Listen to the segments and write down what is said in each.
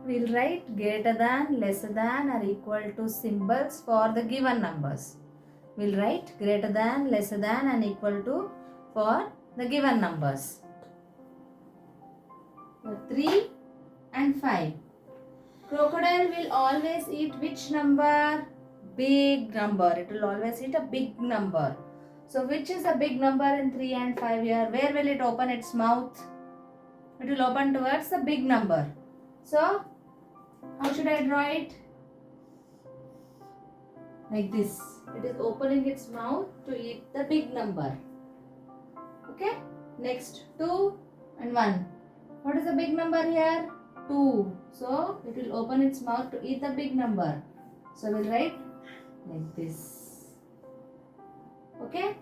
We'll write greater than, lesser than or equal to symbols for the given numbers. We'll write greater than, lesser than and equal to for the given numbers. 3 and 5. Crocodile will always eat which number? Big number. It will always eat a big number. So which is a big number in 3 and 5 here? Where will it open its mouth? It will open towards the big number. So how should I draw it? Like this. It is opening its mouth to eat the big number. Okay? Next 2 and 1. What is the big number here? 2. So it will open its mouth to eat the big number. So we'll write like this. Okay?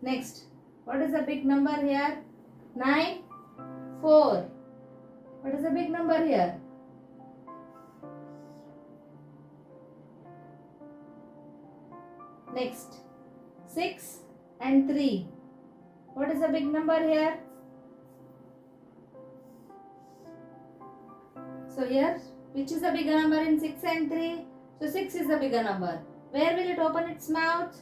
Next. What is the big number here? 9, 4. What is the big number here? Next. 6 and 3. What is the big number here? So here, which is the bigger number in 6 and 3? So 6 is the bigger number. Where will it open its mouth?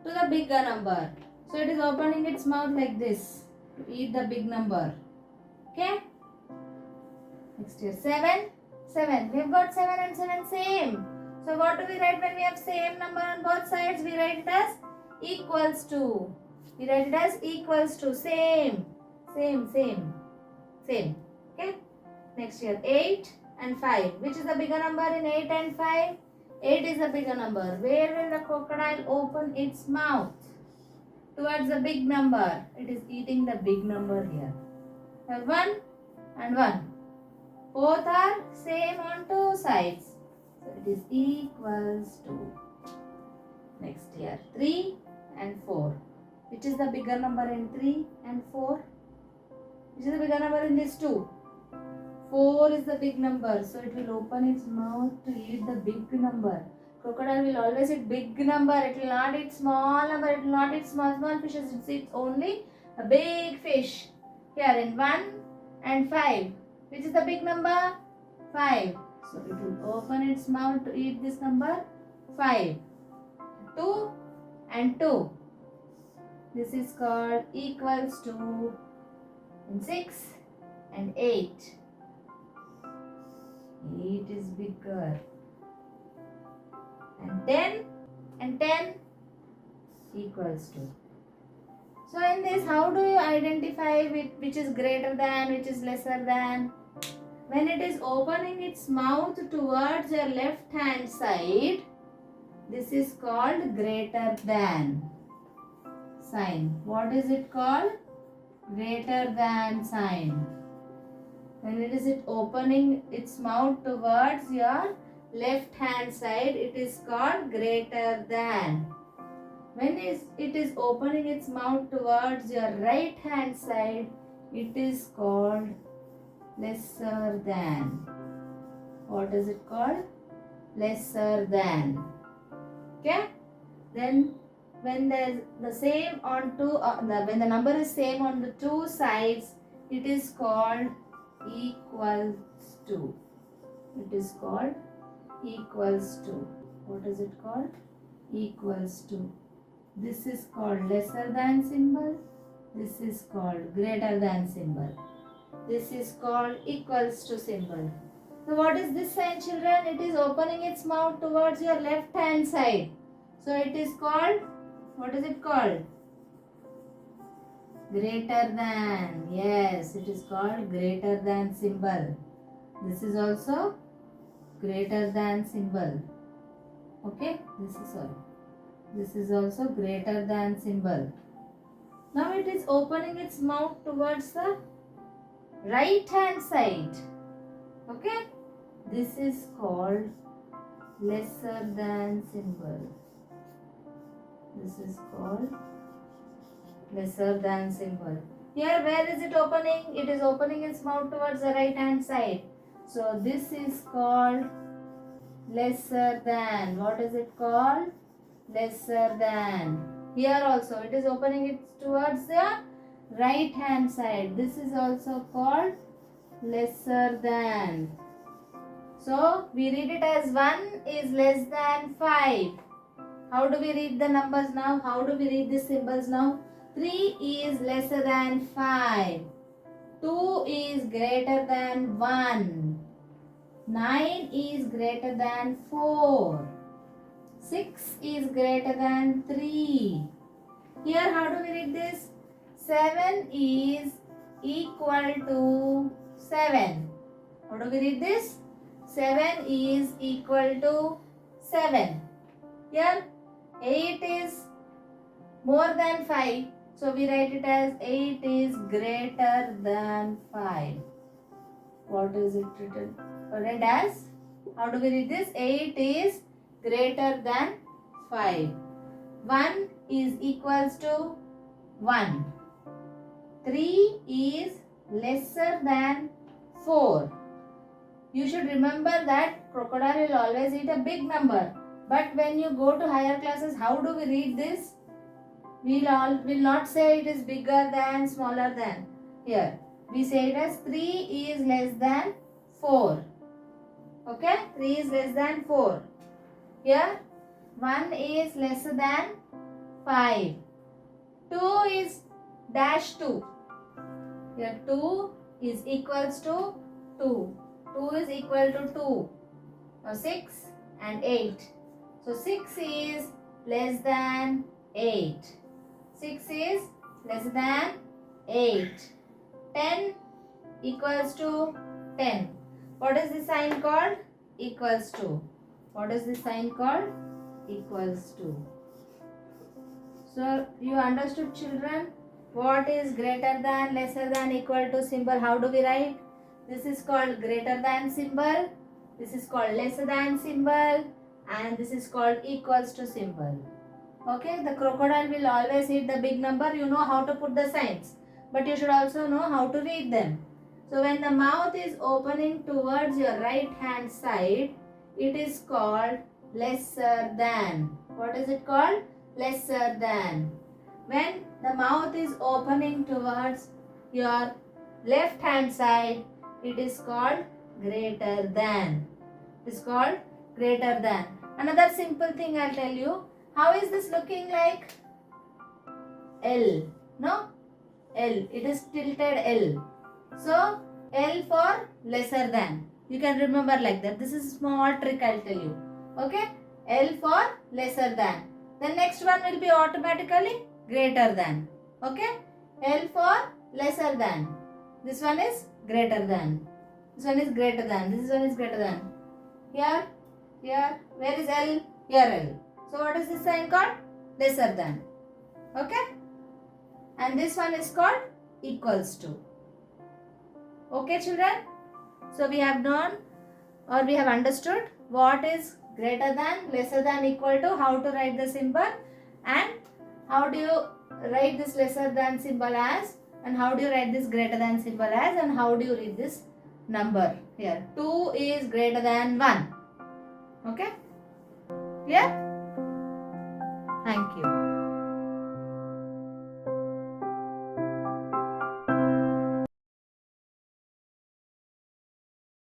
To the bigger number. So it is opening its mouth like this to eat the big number. Okay? Next here, 7. 7. We have got 7 and 7 same. So what do we write when we have same number on both sides? We write it as equals to. We write it as equals to. Same. Same. Same. Okay? Next here, 8 and 5. Which is the bigger number in 8 and 5? 8 is the bigger number. Where will the crocodile open its mouth? Towards the big number. It is eating the big number here. 1 and 1. Both are same on two sides. So it is equals to. Next here, 3 and 4. Which is the bigger number in 3 and 4? Which is the bigger number in these two? 4 is the big number. So it will open its mouth to eat the big number. Crocodile will always eat big number. It will not eat small number. It will not eat small fishes. It eats only a big fish. Here in 1 and 5. Which is the big number? 5. So it will open its mouth to eat this number 5. 2 and 2. This is called equals to. And 6 and 8. 8 is bigger. And 10 equals to. So in this, how do you identify which is greater than, which is lesser than? When it is opening its mouth towards your left hand side, this is called greater than sign. What is it called? Greater than sign. When it is opening its mouth towards your left hand side, it is called greater than. When it is opening its mouth towards your right hand side, it is called lesser than. What is it called? Lesser than. Okay? Then when there's the same on two, when the number is same on the two sides, it is called equals to. It is called equals to. What is it called? Equals to. This is called lesser than symbol. This is called greater than symbol. This is called equals to symbol. So what is this sign, children? It is opening its mouth towards your left hand side. So it is called, what is it called? Greater than. Yes, it is called greater than symbol. This is also greater than symbol. Okay, this is also greater than symbol. Now it is opening its mouth towards the right hand side. Okay, this is called lesser than symbol. This is called lesser than symbol. Here, where is it opening? It is opening its mouth towards the right hand side. So this is called lesser than. What is it called? lesser than. Here also it is opening it towards the right hand side. This is also called lesser than. So we read it as 1 is less than 5. How do we read the numbers now? How do we read the symbols now? 3 is lesser than 5. 2 is greater than 1. 9 is greater than 4. 6 is greater than 3. Here how do we read this? 7 is equal to 7. How do we read this? 7 is equal to 7. Here 8 is more than 5. So we write it as 8 is greater than 5. What is it written? Read as? How do we read this? 8 is greater than 5. 1 is equals to 1. 3 is lesser than 4. You should remember that crocodile will always eat a big number. But when you go to higher classes, how do we read this? We will not say it is bigger than, smaller than. Here, we say it as 3 is less than 4. Okay? 3 is less than 4. Here, 1 is lesser than 5. 2 is dash 2. Here, 2 is equals to 2. 2 is equal to 2. Now 6 and 8. So 6 is less than 8. 6 is less than 8. 10 equals to 10. What is the sign called? Equals to. What is the sign called? Equals to. So you understood, children? What is greater than, lesser than, equal to symbol? How do we write? This is called greater than symbol. This is called lesser than symbol. And this is called equals to symbol. Okay, the crocodile will always eat the big number. You know how to put the signs. But you should also know how to read them. So when the mouth is opening towards your right hand side, it is called lesser than. What is it called? Lesser than. When the mouth is opening towards your left hand side, it is called greater than. It is called greater than. Another simple thing I'll tell you. How is this looking like? L. No? L. It is tilted L. So, L for lesser than. You can remember like that. This is a small trick I'll tell you. Okay? L for lesser than. The next one will be automatically greater than. Okay? L for lesser than. This one is greater than. This one is greater than. This one is greater than. Here. Here. Where is L? Here L. So what is this sign called? Lesser than. Okay? And this one is called equals to. Okay, children? So we have known or we have understood what is greater than, lesser than, equal to, how to write the symbol, and how do you write this lesser than symbol as, and how do you write this greater than symbol as, and how do you read this number here. 2 is greater than 1. Okay? Clear? Thank you.